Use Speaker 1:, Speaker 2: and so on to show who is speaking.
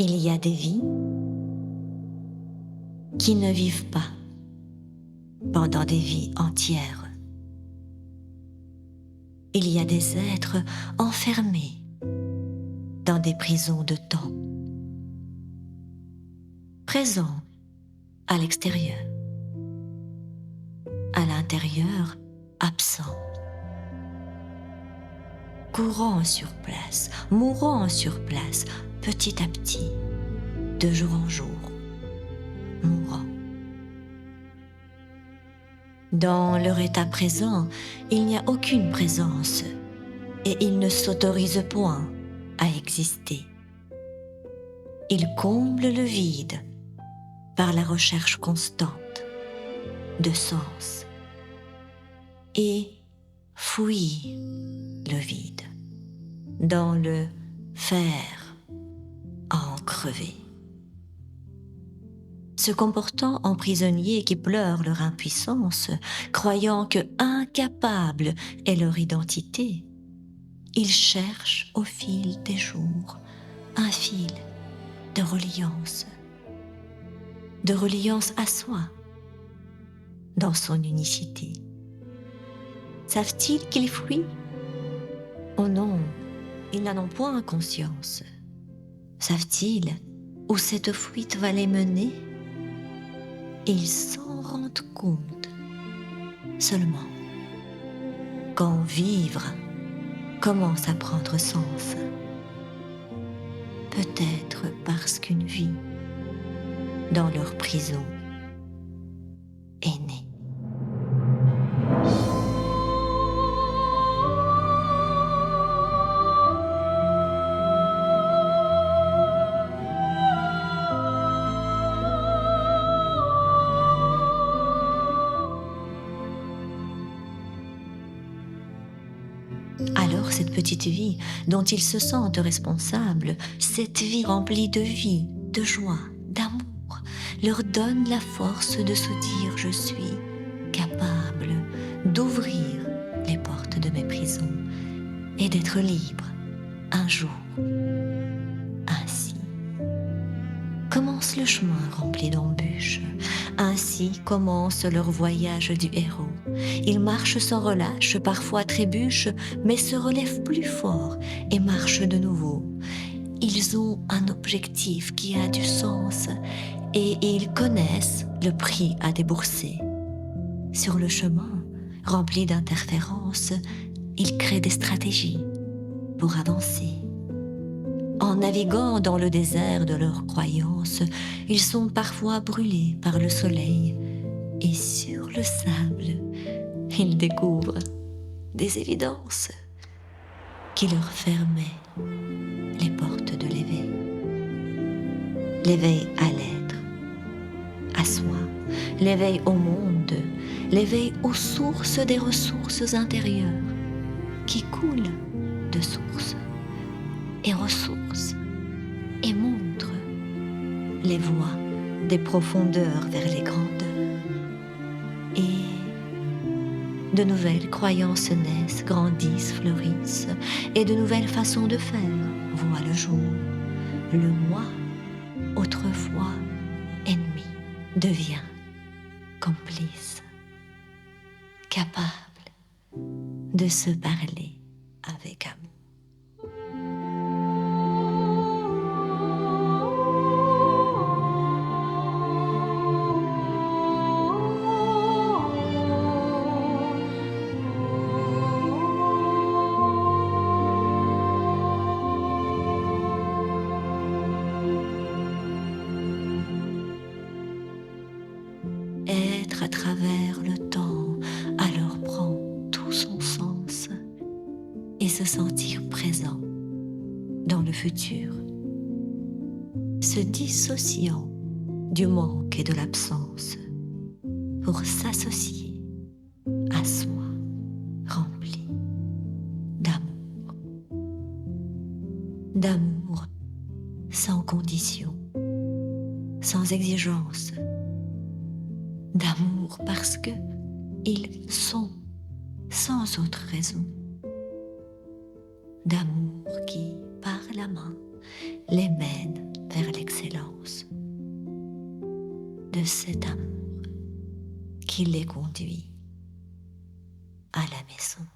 Speaker 1: Il y a des vies qui ne vivent pas pendant des vies entières. Il y a des êtres enfermés dans des prisons de temps, présents à l'extérieur, à l'intérieur absents, courant sur place, mourant sur place, petit à petit, de jour en jour, mourant. Dans leur état présent, il n'y a aucune présence et ils ne s'autorisent point à exister. Ils comblent le vide par la recherche constante de sens et fouillent le vide dans le faire en crever. Se comportant en prisonniers qui pleurent leur impuissance, croyant que incapable est leur identité, ils cherchent au fil des jours un fil de reliance à soi, dans son unicité. Savent-ils qu'ils fuient? Oh non, ils n'en ont point conscience. Savent-ils où cette fuite va les mener? Ils s'en rendent compte seulement quand vivre commence à prendre sens. Peut-être parce qu'une vie dans leur prison est née. Alors cette petite vie dont ils se sentent responsables, cette vie remplie de vie, de joie, d'amour, leur donne la force de se dire « Je suis capable d'ouvrir les portes de mes prisons et d'être libre un jour. » Ainsi commence le chemin rempli d'embûches. Ainsi commence leur voyage du héros. Ils marchent sans relâche, parfois trébuchent, mais se relèvent plus fort et marchent de nouveau. Ils ont un objectif qui a du sens et ils connaissent le prix à débourser. Sur le chemin, rempli d'interférences, ils créent des stratégies pour avancer. En naviguant dans le désert de leurs croyances, ils sont parfois brûlés par le soleil et sur le sable, ils découvrent des évidences qui leur fermaient les portes de l'éveil. L'éveil à l'être, à soi, l'éveil au monde, l'éveil aux sources des ressources intérieures qui coulent de sources et ressources et montrent les voies des profondeurs vers les grandeurs. Et de nouvelles croyances naissent, grandissent, fleurissent, et de nouvelles façons de faire voient le jour. Le moi, autrefois ennemi, devient complice, capable de se parler avec amour. Être à travers le temps, alors prend tout son sens et se sentir présent dans le futur, se dissociant du manque et de l'absence pour s'associer à soi rempli d'amour. D'amour sans condition, sans exigence, d'amour parce que ils sont sans autre raison, d'amour qui, par la main, les mène vers vers l'excellence de cet amour qui les conduit à la maison.